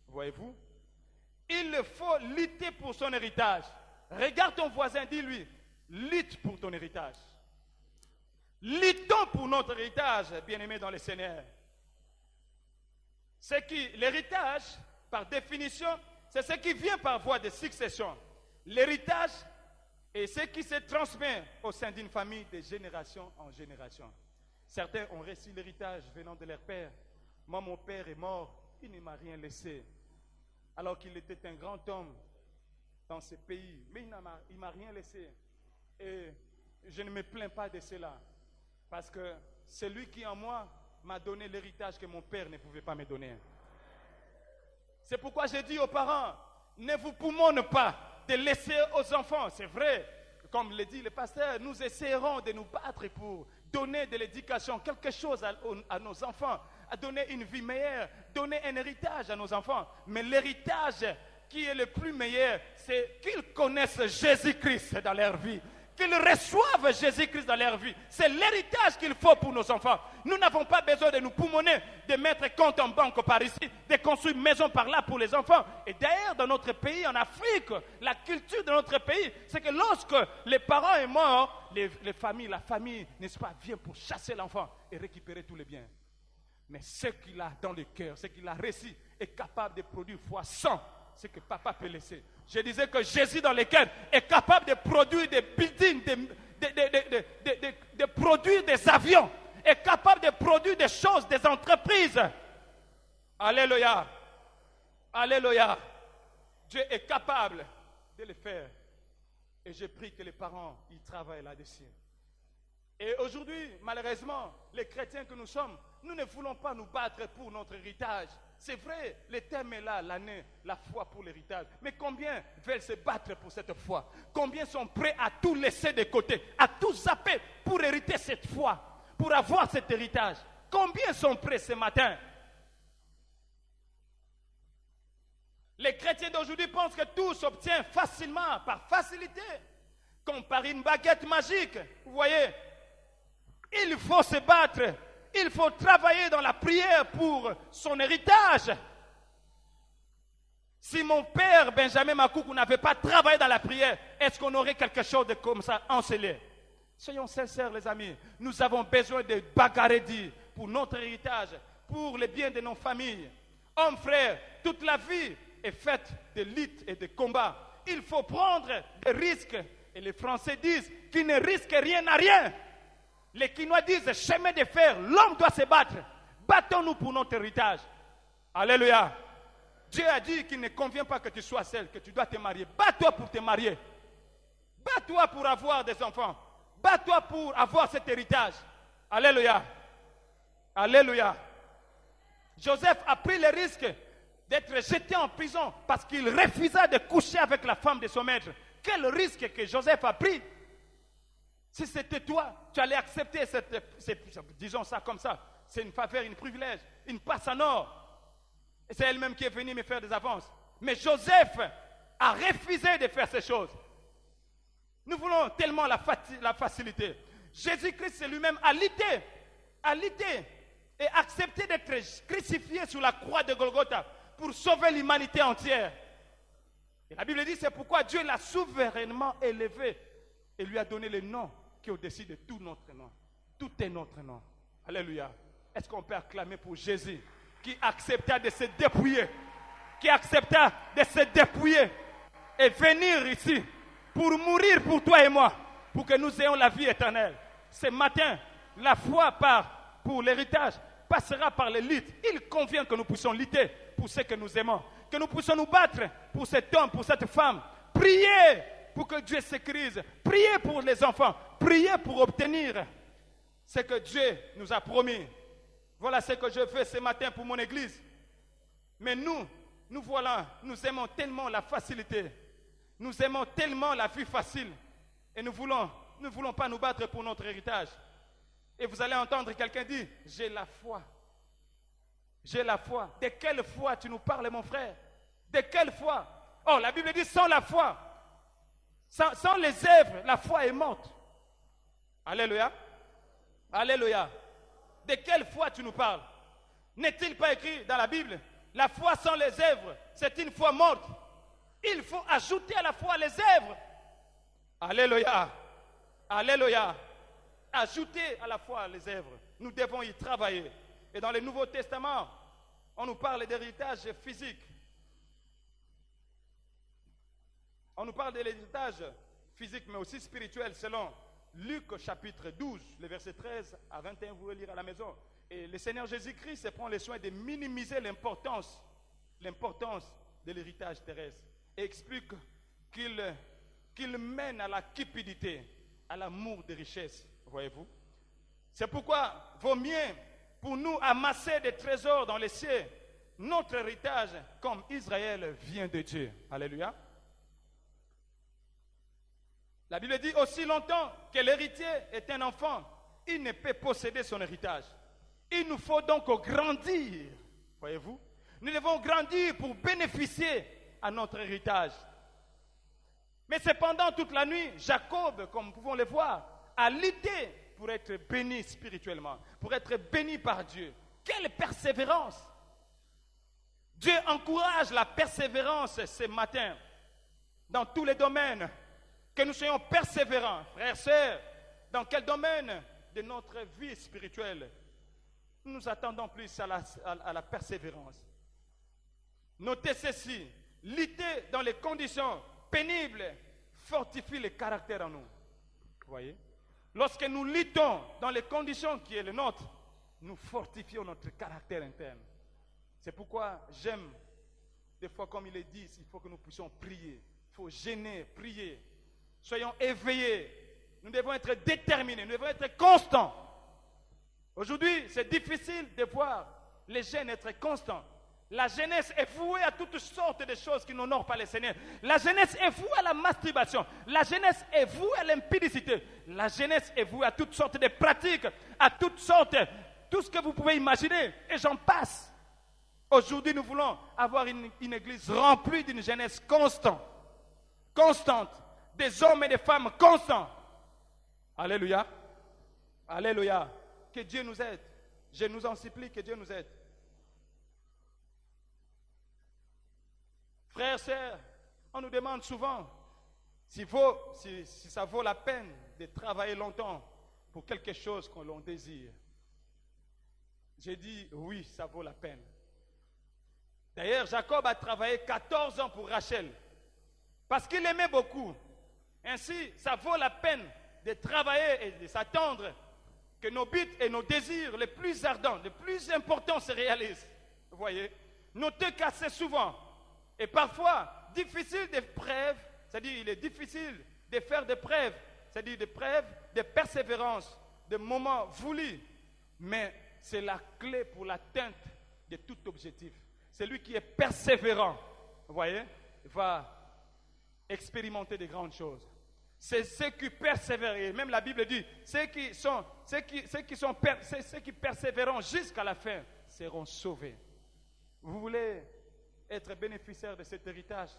Voyez-vous? Il faut lutter pour son héritage. Regarde ton voisin, dis-lui, lutte pour ton héritage. Luttons pour notre héritage, bien-aimés dans le Seigneur. L'héritage, par définition, c'est ce qui vient par voie de succession. L'héritage est ce qui se transmet au sein d'une famille de génération en génération. Certains ont reçu l'héritage venant de leur père. Moi, mon père est mort, il ne m'a rien laissé. Alors qu'il était un grand homme dans ce pays. Mais il ne m'a rien laissé. Et je ne me plains pas de cela. Parce que celui qui en moi m'a donné l'héritage que mon père ne pouvait pas me donner. C'est pourquoi j'ai dit aux parents, ne vous poumonne pas de laisser aux enfants. C'est vrai, comme le dit le pasteur, nous essaierons de nous battre pour donner de l'éducation, quelque chose à nos enfants, à donner une vie meilleure, donner un héritage à nos enfants. Mais l'héritage qui est le plus meilleur, c'est qu'ils connaissent Jésus-Christ dans leur vie. Qu'ils reçoivent Jésus-Christ dans leur vie. C'est l'héritage qu'il faut pour nos enfants. Nous n'avons pas besoin de nous poumonner, de mettre compte en banque par ici, de construire une maison par là pour les enfants. Et d'ailleurs, dans notre pays, en Afrique, la culture de notre pays, c'est que lorsque les parents sont morts, la famille, n'est-ce pas, vient pour chasser l'enfant et récupérer tous les biens. Mais ce qu'il a dans le cœur, ce qu'il a reçu, est capable de produire fois 100 ce que papa peut laisser. Je disais que Jésus dans le cœur est capable de produire des buildings, de produire des avions, est capable de produire des choses, des entreprises. Alléluia. Alléluia. Dieu est capable de le faire. Et je prie que les parents y travaillent là-dessus. Et aujourd'hui, malheureusement, les chrétiens que nous sommes, nous ne voulons pas nous battre pour notre héritage. C'est vrai, le thème est là, l'année, la foi pour l'héritage. Mais combien veulent se battre pour cette foi? Combien sont prêts à tout laisser de côté, à tout zapper pour hériter cette foi, pour avoir cet héritage? Combien sont prêts ce matin? Les chrétiens d'aujourd'hui pensent que tout s'obtient facilement, par facilité, comme par une baguette magique. Vous voyez, il faut se battre. Il faut travailler dans la prière pour son héritage. Si mon père Benjamin Makoukou n'avait pas travaillé dans la prière, est-ce qu'on aurait quelque chose de comme ça encelé? Soyons sincères, les amis. Nous avons besoin de bagarredi pour notre héritage, pour le bien de nos familles. Hommes, frères, toute la vie est faite de luttes et de combats. Il faut prendre des risques. Et les Français disent qu'ils ne risquent rien à rien. Les Quinois disent chemin de fer, l'homme doit se battre. Battons-nous pour notre héritage. Alléluia. Dieu a dit qu'il ne convient pas que tu sois seul, que tu dois te marier. Bats-toi pour te marier. Bats-toi pour avoir des enfants. Bats-toi pour avoir cet héritage. Alléluia. Alléluia. Joseph a pris le risque d'être jeté en prison parce qu'il refusa de coucher avec la femme de son maître. Quel risque que Joseph a pris? Si c'était toi, tu allais accepter disons ça comme ça. C'est une faveur, un privilège, une passe en or. Et c'est elle-même qui est venue me faire des avances. Mais Joseph a refusé de faire ces choses. Nous voulons tellement la facilité. Jésus-Christ lui-même a lutté et accepté d'être crucifié sur la croix de Golgotha pour sauver l'humanité entière. Et la Bible dit, c'est pourquoi Dieu l'a souverainement élevé et lui a donné le nom qui est au-dessus de tout notre nom. Tout est notre nom. Alléluia. Est-ce qu'on peut acclamer pour Jésus qui accepta de se dépouiller, et venir ici pour mourir pour toi et moi, pour que nous ayons la vie éternelle. Ce matin, la foi pour l'héritage passera par les luttes. Il convient que nous puissions lutter pour ce que nous aimons, que nous puissions nous battre pour cet homme, pour cette femme. Prier pour que Dieu sécurise, prier pour les enfants, prier pour obtenir ce que Dieu nous a promis. Voilà ce que je fais ce matin pour mon église. Mais nous aimons tellement la facilité. Nous aimons tellement la vie facile. Et nous ne voulons pas nous battre pour notre héritage. Et vous allez entendre quelqu'un dire, j'ai la foi. J'ai la foi. De quelle foi tu nous parles, mon frère? De quelle foi? Oh, la Bible dit, sans la foi, sans les œuvres, la foi est morte. Alléluia. Alléluia. De quelle foi tu nous parles? N'est-il pas écrit dans la Bible, la foi sans les œuvres, c'est une foi morte? Il faut ajouter à la foi les œuvres. Alléluia. Alléluia. Ajouter à la foi les œuvres. Nous devons y travailler. Et dans le Nouveau Testament, on nous parle d'héritage physique. On nous parle de l'héritage physique, mais aussi spirituel, selon Luc chapitre 12, le verset 13 à 21, vous pouvez lire à la maison. Et le Seigneur Jésus-Christ se prend le soin de minimiser l'importance de l'héritage terrestre. Et explique qu'il mène à la cupidité, à l'amour des richesses, voyez-vous. C'est pourquoi vaut mieux pour nous amasser des trésors dans les cieux, notre héritage, comme Israël vient de Dieu. Alléluia. La Bible dit, aussi longtemps que l'héritier est un enfant, il ne peut posséder son héritage. Il nous faut donc grandir, voyez-vous. Nous devons grandir pour bénéficier à notre héritage. Mais cependant, toute la nuit, Jacob, comme nous pouvons le voir, a lutté pour être béni spirituellement, pour être béni par Dieu. Quelle persévérance! Dieu encourage la persévérance ce matin dans tous les domaines. Que nous soyons persévérants, frères et sœurs, dans quel domaine de notre vie spirituelle? Nous attendons plus à la persévérance. Notez ceci, lutter dans les conditions pénibles fortifie le caractère en nous. Vous voyez? Lorsque nous luttons dans les conditions qui est le nôtre, nous fortifions notre caractère interne. C'est pourquoi j'aime, des fois comme il est dit, il faut que nous puissions prier. Il faut gêner, prier. Soyons éveillés. Nous devons être déterminés, nous devons être constants. Aujourd'hui, c'est difficile de voir les jeunes être constants. La jeunesse est vouée à toutes sortes de choses qui n'honorent pas le Seigneur. La jeunesse est vouée à la masturbation. La jeunesse est vouée à l'impudicité. La jeunesse est vouée à toutes sortes de pratiques, à toutes sortes, tout ce que vous pouvez imaginer. Et j'en passe. Aujourd'hui, nous voulons avoir une église remplie d'une jeunesse constante. Des hommes et des femmes constants. Alléluia. Alléluia. Que Dieu nous aide. Je nous en supplie que Dieu nous aide. Frères, sœurs, on nous demande souvent si ça vaut la peine de travailler longtemps pour quelque chose que l'on désire. J'ai dit oui, ça vaut la peine. D'ailleurs, Jacob a travaillé 14 ans pour Rachel parce qu'il l'aimait beaucoup. Ainsi, ça vaut la peine de travailler et de s'attendre que nos buts et nos désirs les plus ardents, les plus importants se réalisent. Vous voyez, notez qu'assez souvent, et parfois difficile d'épreuves, c'est-à-dire il est difficile de faire des preuves, c'est-à-dire des preuves de persévérance, de moments voulus, mais c'est la clé pour l'atteinte de tout objectif. Celui qui est persévérant, vous voyez, va expérimenter de grandes choses. C'est ceux qui persévèrent. Et même la Bible dit, ceux qui persévéreront jusqu'à la fin seront sauvés. Vous voulez être bénéficiaire de cet héritage?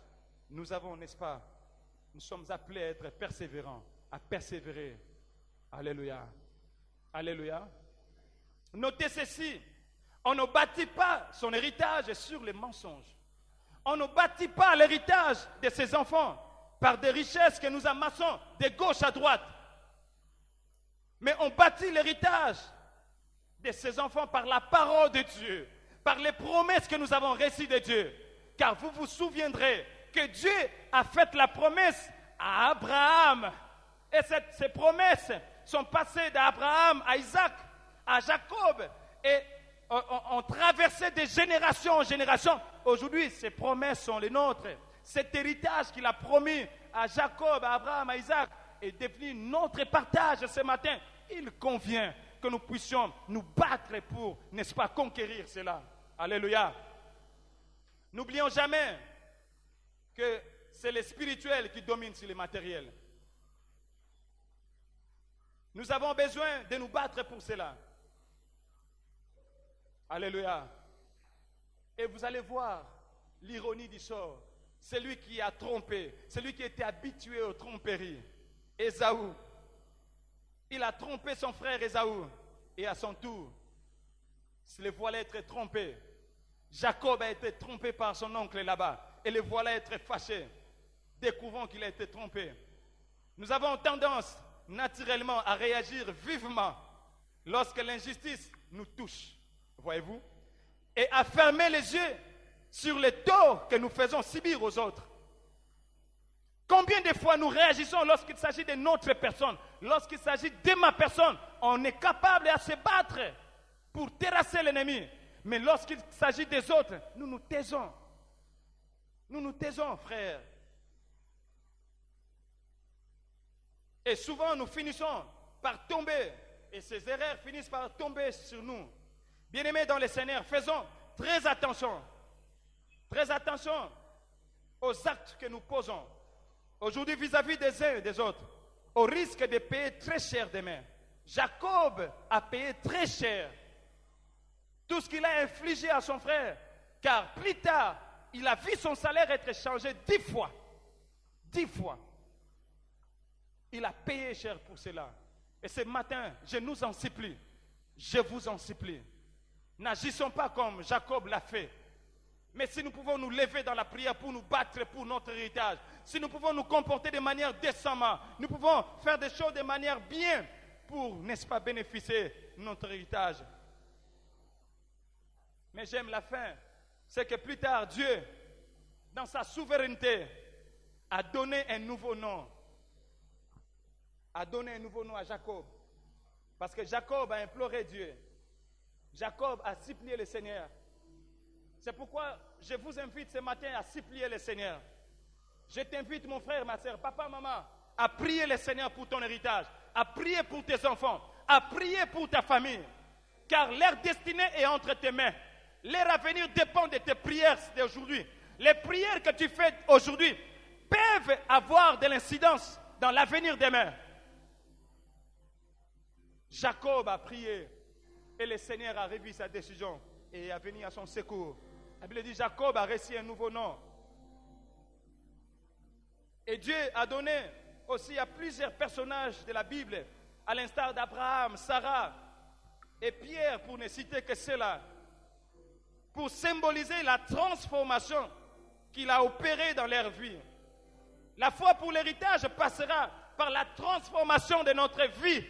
Nous avons, n'est-ce pas? Nous sommes appelés à être persévérants, à persévérer. Alléluia. Alléluia. Notez ceci. On ne bâtit pas son héritage sur les mensonges. On ne bâtit pas l'héritage de ses enfants par des richesses que nous amassons de gauche à droite. Mais on bâtit l'héritage de ses enfants par la parole de Dieu, par les promesses que nous avons reçues de Dieu. Car vous vous souviendrez que Dieu a fait la promesse à Abraham. Et ces promesses sont passées d'Abraham à Isaac, à Jacob, et ont traversé de génération en génération. Aujourd'hui, ces promesses sont les nôtres. Cet héritage qu'il a promis à Jacob, à Abraham, à Isaac est devenu notre partage ce matin. Il convient que nous puissions nous battre pour, n'est-ce pas, conquérir cela. Alléluia. N'oublions jamais que c'est le spirituel qui domine sur le matériel. Nous avons besoin de nous battre pour cela. Alléluia. Et vous allez voir l'ironie du sort. Celui qui a trompé, celui qui était habitué aux tromperies, Ésaü. Il a trompé son frère Ésaü. Et à son tour, le voilà être trompé. Jacob a été trompé par son oncle là-bas. Et le voilà être fâché, découvrant qu'il a été trompé. Nous avons tendance naturellement à réagir vivement lorsque l'injustice nous touche. Voyez-vous? Et à fermer les yeux sur les torts que nous faisons subir aux autres. Combien de fois nous réagissons lorsqu'il s'agit de notre personne, lorsqu'il s'agit de ma personne, on est capable de se battre pour terrasser l'ennemi. Mais lorsqu'il s'agit des autres, nous nous taisons. Nous nous taisons, frères. Et souvent, nous finissons par tomber. Et ces erreurs finissent par tomber sur nous. Bien-aimés dans le Seigneur, faisons très attention. Très attention aux actes que nous posons. Aujourd'hui, vis-à-vis des uns et des autres, au risque de payer très cher demain. Jacob a payé très cher tout ce qu'il a infligé à son frère, car plus tard, il a vu son salaire être changé 10 fois. 10 fois. Il a payé cher pour cela. Et ce matin, je nous en supplie, je vous en supplie, n'agissons pas comme Jacob l'a fait. Mais si nous pouvons nous lever dans la prière pour nous battre pour notre héritage, si nous pouvons nous comporter de manière décemment, nous pouvons faire des choses de manière bien pour, n'est-ce pas, bénéficier de notre héritage. Mais j'aime la fin, c'est que plus tard, Dieu, dans sa souveraineté, a donné un nouveau nom. A donné un nouveau nom à Jacob. Parce que Jacob a imploré Dieu. Jacob a supplié le Seigneur. C'est pourquoi je vous invite ce matin à supplier le Seigneur. Je t'invite, mon frère, ma soeur, papa, maman, à prier le Seigneur pour ton héritage, à prier pour tes enfants, à prier pour ta famille. Car leur destinée est entre tes mains. Leur avenir dépend de tes prières d'aujourd'hui. Les prières que tu fais aujourd'hui peuvent avoir de l'incidence dans l'avenir demain. Jacob a prié et le Seigneur a revu sa décision et est venu à son secours. La Bible dit Jacob a reçu un nouveau nom. Et Dieu a donné aussi à plusieurs personnages de la Bible, à l'instar d'Abraham, Sarah et Pierre, pour ne citer que cela, pour symboliser la transformation qu'il a opéré dans leur vie. La foi pour l'héritage passera par la transformation de notre vie,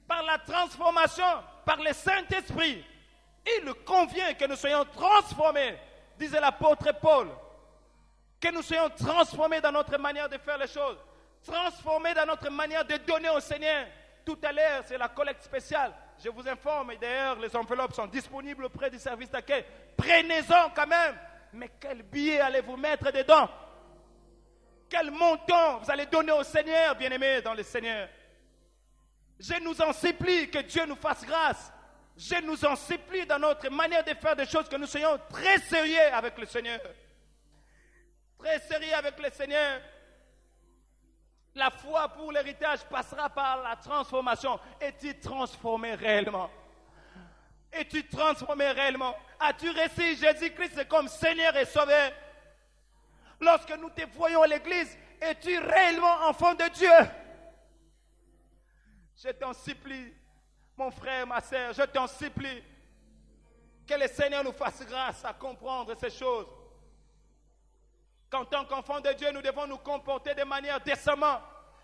par la transformation par le Saint-Esprit. Il convient que nous soyons transformés, disait l'apôtre Paul, que nous soyons transformés dans notre manière de faire les choses, transformés dans notre manière de donner au Seigneur. Tout à l'heure, c'est la collecte spéciale. Je vous informe, et d'ailleurs, les enveloppes sont disponibles auprès du service d'accueil. Prenez-en quand même. Mais quel billet allez-vous mettre dedans? Quel montant vous allez donner au Seigneur, bien-aimés dans le Seigneur? Je nous en supplie que Dieu nous fasse grâce. Je nous en supplie dans notre manière de faire des choses que nous soyons très sérieux avec le Seigneur. Très sérieux avec le Seigneur. La foi pour l'héritage passera par la transformation. Es-tu transformé réellement? Es-tu transformé réellement? As-tu reçu Jésus-Christ comme Seigneur et Sauveur? Lorsque nous te voyons à l'église, es-tu réellement enfant de Dieu? Je t'en supplie, mon frère, ma sœur, je t'en supplie, que le Seigneur nous fasse grâce à comprendre ces choses. Qu'en tant qu'enfants de Dieu, nous devons nous comporter de manière décemment,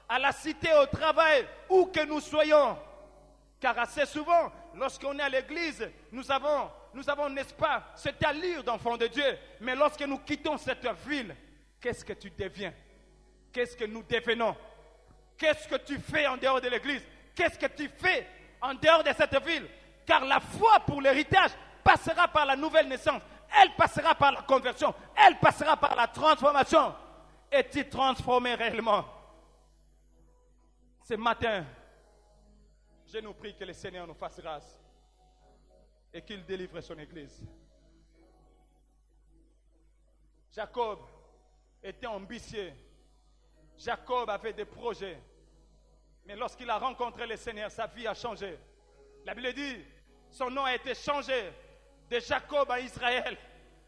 à la cité, au travail, où que nous soyons. Car assez souvent, lorsqu'on est à l'église, nous avons, n'est-ce pas, cette allure d'enfants de Dieu. Mais lorsque nous quittons cette ville, qu'est-ce que tu deviens? Qu'est-ce que nous devenons? Qu'est-ce que tu fais en dehors de l'église? Qu'est-ce que tu fais en dehors de cette ville? Car la foi pour l'héritage passera par la nouvelle naissance. Elle passera par la conversion. Elle passera par la transformation. Es-tu transformé réellement? Ce matin, je nous prie que le Seigneur nous fasse grâce et qu'il délivre son Église. Jacob était ambitieux. Jacob avait des projets. Mais lorsqu'il a rencontré le Seigneur, sa vie a changé. La Bible dit, son nom a été changé de Jacob à Israël.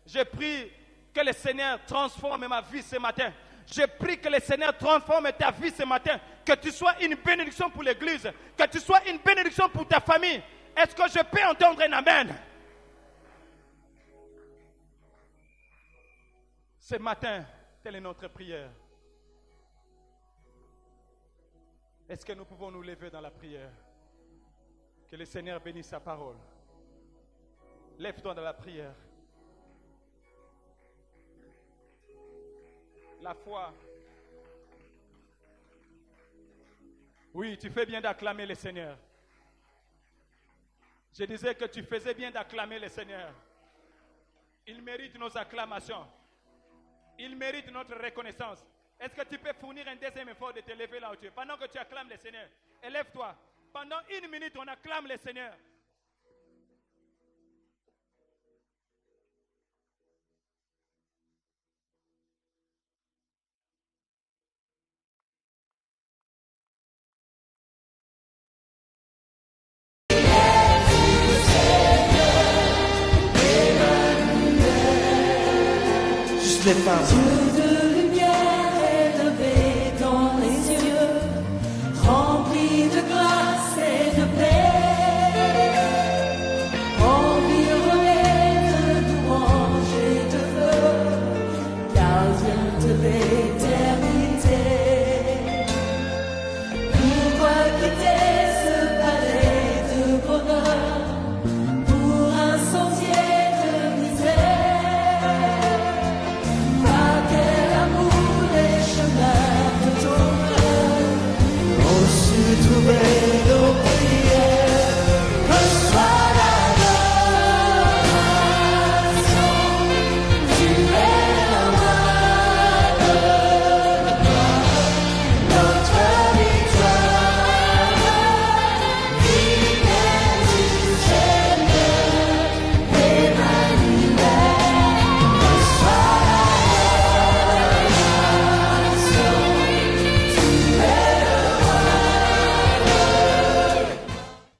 Je prie que le Seigneur transforme ma vie ce matin. Je prie que le Seigneur transforme ta vie ce matin. Que tu sois une bénédiction pour l'Église. Que tu sois une bénédiction pour ta famille. Est-ce que je peux entendre un amen? Ce matin, telle est notre prière. Est-ce que nous pouvons nous lever dans la prière? Que le Seigneur bénisse sa parole. Lève-toi dans la prière. La foi. Oui, tu fais bien d'acclamer le Seigneur. Je disais que tu faisais bien d'acclamer le Seigneur. Il mérite nos acclamations. Il mérite notre reconnaissance. Est-ce que tu peux fournir un deuxième effort de te lever là où tu es? Pendant que tu acclames le Seigneur, élève-toi. Pendant 1 minute, on acclame le Seigneur. Juste les femmes.